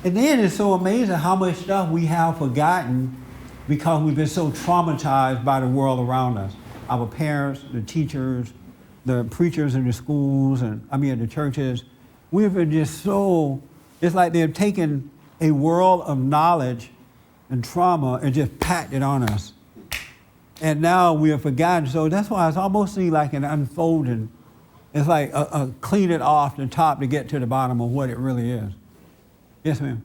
And then it's so amazing how much stuff we have forgotten because we've been so traumatized by the world around us. Our parents, the teachers, the preachers in the schools, and the churches. We've been just so, it's like they've taken a world of knowledge and trauma and just packed it on us. And now we have forgotten. So that's why it's almost seems like an unfolding. It's like a clean it off the top to get to the bottom of what it really is. Yes, ma'am.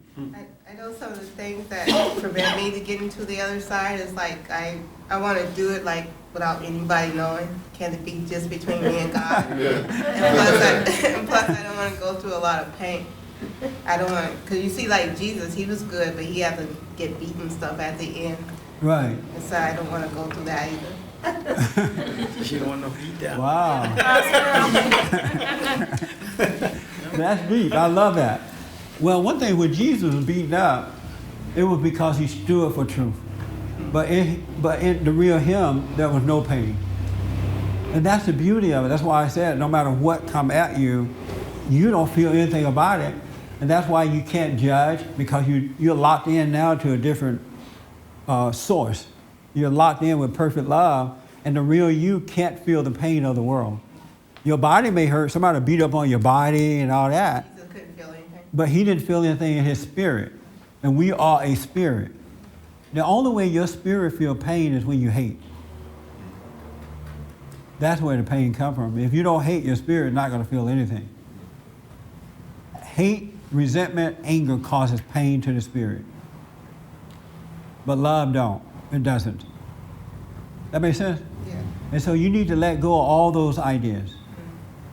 I know some of the things that prevent me to getting to the other side is like I want to do it like without anybody knowing. Can it be just between me and God? And plus I don't want to go through a lot of pain. I don't want, because you see like Jesus, he was good, but he had to get beaten stuff at the end. Right. And so I don't want to go through that either. She don't want no beat down. Wow. That's deep. I love that. Well, one thing when Jesus was beaten up, it was because he stood for truth. But in the real him, there was no pain. And that's the beauty of it. That's why I said no matter what come at you, you don't feel anything about it. And that's why you can't judge, because you're locked in now to a different source. You're locked in with perfect love, and the real you can't feel the pain of the world. Your body may hurt. Somebody beat up on your body and all that. Jesus couldn't feel anything. But he didn't feel anything in his spirit. And we are a spirit. The only way your spirit feels pain is when you hate. That's where the pain comes from. If you don't hate, your spirit is not going to feel anything. Hate, resentment, anger causes pain to the spirit. But love don't. It doesn't. That makes sense? Yeah. And so you need to let go of all those ideas.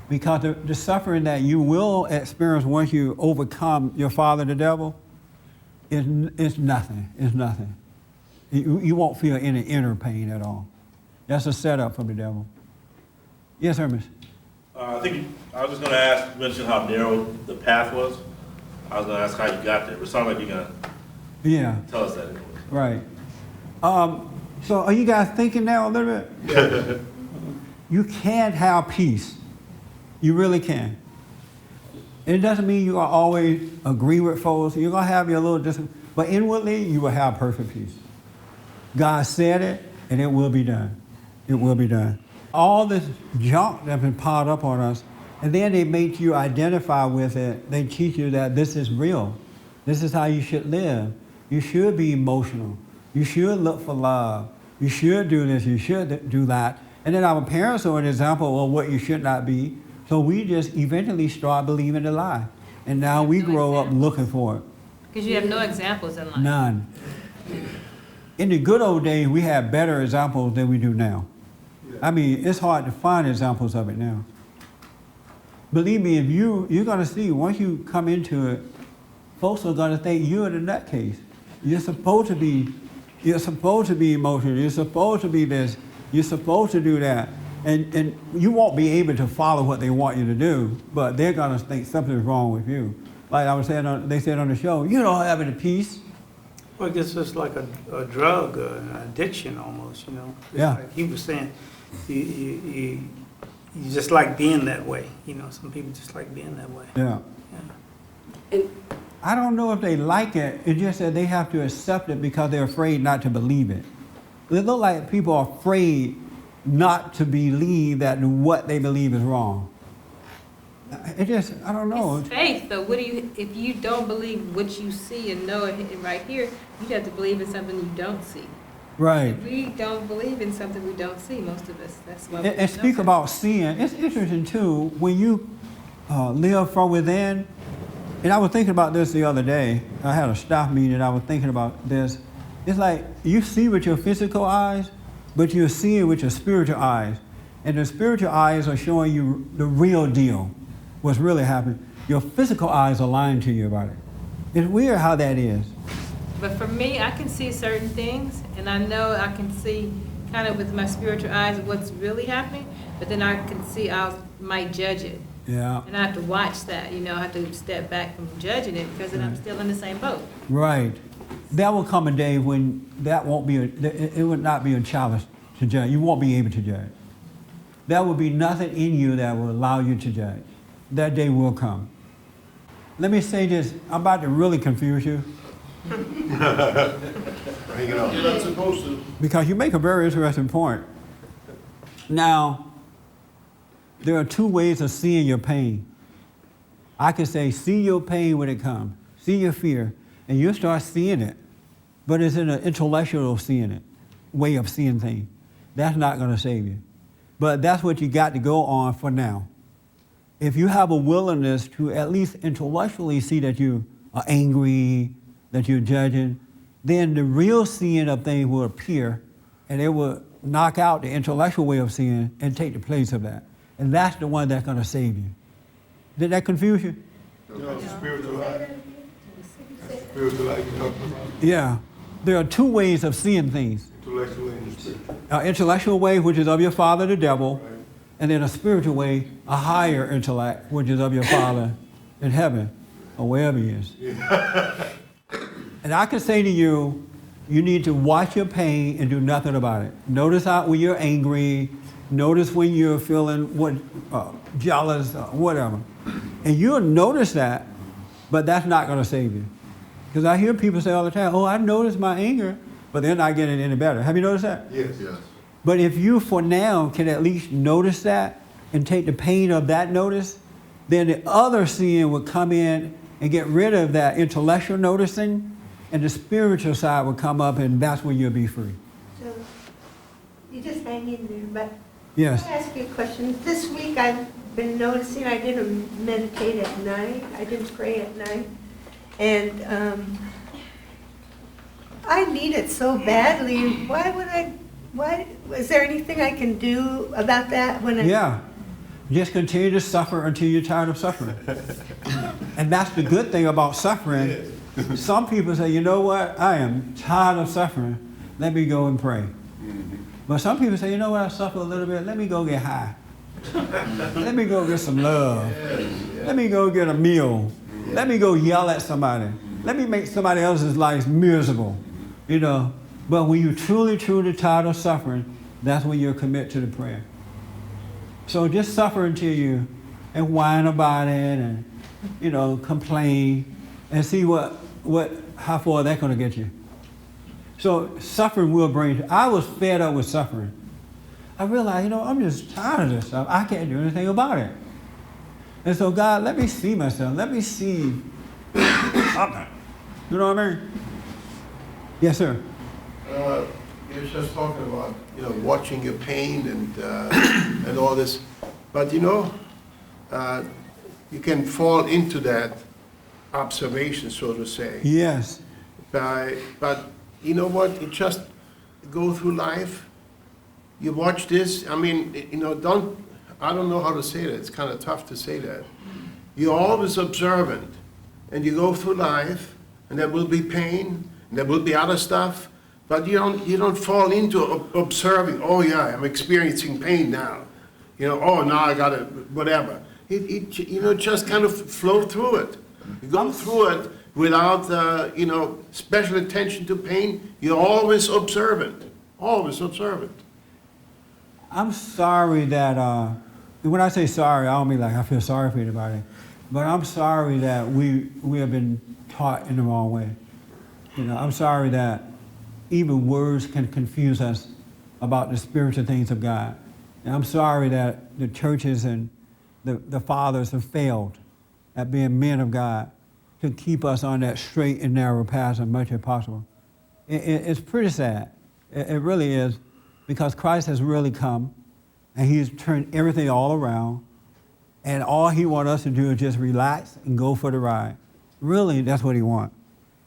Because the suffering that you will experience once you overcome your father, the devil, is nothing. It's nothing. You won't feel any inner pain at all. That's a setup for the devil. Yes, Hermes. I think I was just going to mention how narrow the path was. I was going to ask how you got there. But it sounds like you're going to tell us that anyway. Right. So are you guys thinking now a little bit? You can't have peace. You really can. It doesn't mean you're going to always agree with folks. You're going to have your little disagreement. But inwardly, you will have perfect peace. God said it, and it will be done. It will be done. All this junk that's been piled up on us, and then they make you identify with it. They teach you that this is real. This is how you should live. You should be emotional. You should look for love. You should do this. You should do that. And then our parents are an example of what you should not be. So we just eventually start believing the lie. And now we grow up looking for it. Because you have no examples in life. None. In the good old days, we had better examples than we do now. I mean, it's hard to find examples of it now. Believe me, if you're going to see, once you come into it, folks are going to think you're the nutcase. You're supposed to be emotional. You're supposed to be this. You're supposed to do that. And you won't be able to follow what they want you to do, but they're going to think something's wrong with you. Like I was saying, they said on the show, you don't have any peace. Well, I guess it's like a drug, an addiction almost, you know? Yeah. Like he was saying, you just like being that way, you know? Some people just like being that way. Yeah. I don't know if they like it. It's just that they have to accept it because they're afraid not to believe it. It looks like people are afraid not to believe that what they believe is wrong. It just, I don't know. It's faith, though. If you don't believe what you see and know it right here, you have to believe in something you don't see. Right. If we don't believe in something we don't see, most of us. That's what. And speak about seeing. It's interesting too when you live from within. And I was thinking about this the other day. I had a staff meeting and I was thinking about this. It's like you see with your physical eyes, but you're seeing with your spiritual eyes. And the spiritual eyes are showing you the real deal, what's really happening. Your physical eyes are lying to you about it. It's weird how that is. But for me, I can see certain things, and I know I can see kind of with my spiritual eyes what's really happening, but then I can see I might judge it. Yeah. And I have to watch that, I have to step back from judging it because then I'm still in the same boat. Right. There will come a day when that won't be, it would not be a challenge to judge. You won't be able to judge. There will be nothing in you that will allow you to judge. That day will come. Let me say this, I'm about to really confuse you. Bring it on. You're not supposed to. Because you make a very interesting point. Now, there are two ways of seeing your pain. I can say, see your pain when it comes. See your fear, and you'll start seeing it. But it's in an intellectual seeing it, way of seeing things. That's not going to save you. But that's what you got to go on for now. If you have a willingness to at least intellectually see that you are angry, that you're judging, then the real seeing of things will appear, and it will knock out the intellectual way of seeing and take the place of that. And that's the one that's going to save you. Did that confuse you? No, spiritual life. Spiritual life you're talking about. Yeah. There are two ways of seeing things. Intellectually and spiritually. An intellectual way, which is of your father, the devil, and then a spiritual way, a higher intellect, which is of your father in heaven, or wherever he is. And I can say to you, you need to watch your pain and do nothing about it. Notice how when you're angry, notice when you're feeling jealous, or whatever. And you'll notice that, but that's not going to save you. Because I hear people say all the time, oh, I noticed my anger, but they're not getting any better. Have you noticed that? Yes. Yes. But if you, for now, can at least notice that and take the pain of that notice, then the other sin would come in and get rid of that intellectual noticing, and the spiritual side will come up, and that's when you'll be free. So you just hang in there. But Yes. I'll ask you a question. This week I've been noticing I didn't meditate at night. I didn't pray at night. And I need it so badly. Why, is there anything I can do about that when I... Yeah. Just continue to suffer until you're tired of suffering. And that's the good thing about suffering. Some people say, you know what? I am tired of suffering. Let me go and pray. But some people say, you know what? I suffer a little bit. Let me go get high. Let me go get some love. Let me go get a meal. Let me go yell at somebody. Let me make somebody else's life miserable. You know. But when you're truly, truly tired of suffering, that's when you'll commit to the prayer. So just suffer until you, and whine about it, and, you know, complain, and see how far that's going to get you. So suffering will bring, I was fed up with suffering. I realized, you know, I'm just tired of this stuff. I can't do anything about it. And so God, let me see myself. Let me see something. You know what I mean? Yes, sir. You're just talking about, you know, watching your pain and all this. But, you know, you can fall into that observation, so to say. Yes. But you know what? You just go through life. You watch this. I mean, you know, I don't know how to say that. It's kind of tough to say that. You're always observant, and you go through life, and there will be pain, and there will be other stuff, but you don't fall into observing. Oh yeah, I'm experiencing pain now. You know, oh now I got it, whatever. You know, just kind of flow through it. You go through it without you know, special attention to pain. You're always observant. Always observant. I'm sorry that, when I say sorry, I don't mean like I feel sorry for anybody, but I'm sorry that we have been taught in the wrong way. You know, I'm sorry that even words can confuse us about the spiritual things of God. And I'm sorry that the churches and the fathers have failed at being men of God to keep us on that straight and narrow path as much as possible. It's pretty sad. It really is, because Christ has really come and he's turned everything all around, and all he wants us to do is just relax and go for the ride. Really, that's what he wants.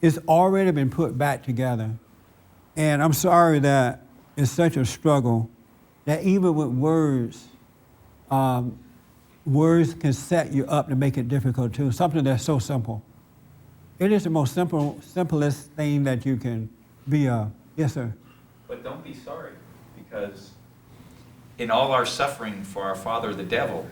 It's already been put back together. And I'm sorry that it's such a struggle that even with words, words can set you up to make it difficult too, something that's so simple. It is the most simplest thing that you can be of. Yes, sir. But don't be sorry, because in all our suffering for our father, the devil,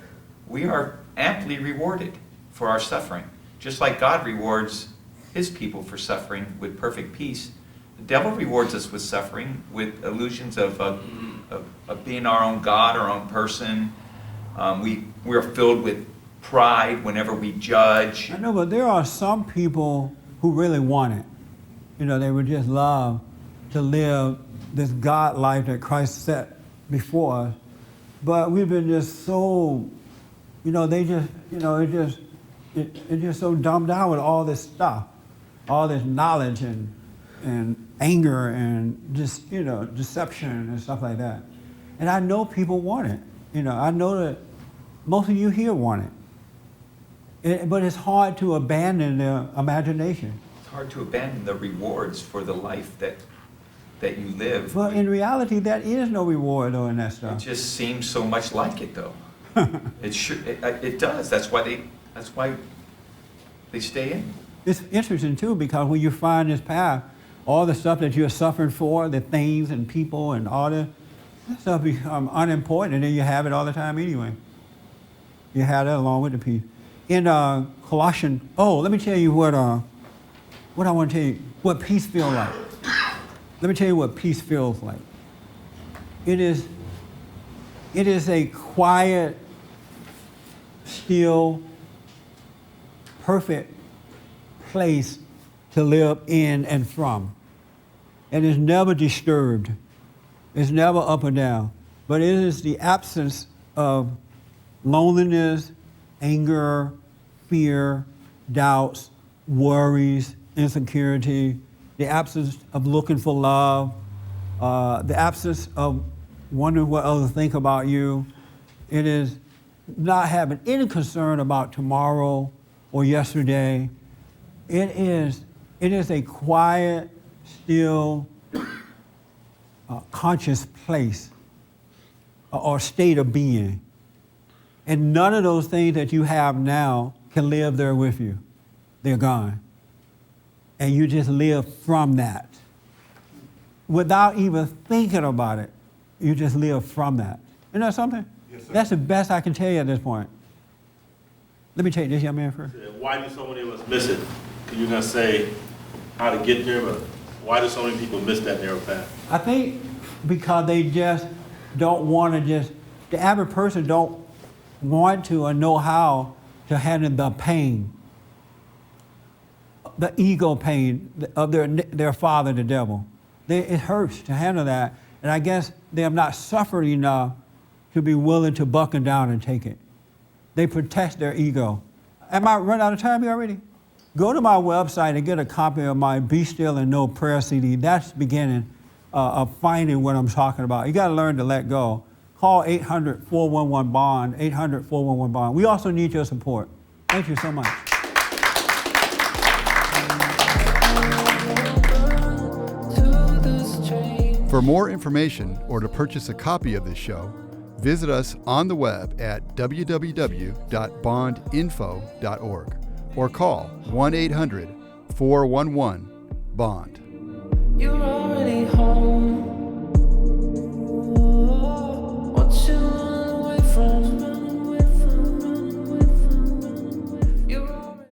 we are amply rewarded for our suffering. Just like God rewards his people for suffering with perfect peace, the devil rewards us with suffering, with illusions of being our own God, our own person. We're filled with pride whenever we judge. I know, but there are some people who really want it. You know, they would just love to live this God life that Christ set before us. But we've been just so, you know, they just, you know, it's just so dumbed down with all this stuff, all this knowledge and anger and just, you know, deception and stuff like that. And I know people want it. You know, I know that most of you here want it. But it's hard to abandon their imagination. It's hard to abandon the rewards for the life that you live. Well, in reality, there is no reward though in that stuff. It just seems so much like it, though. It does. That's why they stay in. It's interesting too, because when you find this path, all the stuff that you're suffering for, the things and people and all the That stuff become unimportant, and then you have it all the time anyway. You have that along with the peace. In Colossians, let me tell you what I want to tell you, what peace feels like. Let me tell you what peace feels like. It is a quiet, still, perfect place to live in and from. And it's never disturbed. It's never up or down. But it is the absence of loneliness, anger, fear, doubts, worries, insecurity, the absence of looking for love, the absence of wondering what others think about you. It is not having any concern about tomorrow or yesterday. It is a quiet, still, conscious place or state of being. And none of those things that you have now can live there with you. They're gone. And you just live from that. Without even thinking about it, you just live from that. Isn't that something? Yes, sir. That's the best I can tell you at this point. Let me take this young man first. Why do so many of us miss it? Because you're going to say how to get there, but why do so many people miss that narrow path? I think because they just don't want to the average person don't want to or know how to handle the pain, the ego pain of their father, the devil. It hurts to handle that. And I guess they have not suffered enough to be willing to buckle down and take it. They protect their ego. Am I run out of time here already? Go to my website and get a copy of my Be Still and Know prayer CD. That's the beginning of finding what I'm talking about. You got to learn to let go. Call 800-411-BOND, 800-411-BOND. We also need your support. Thank you so much. For more information or to purchase a copy of this show, visit us on the web at www.bondinfo.org or call 1-800-411-BOND.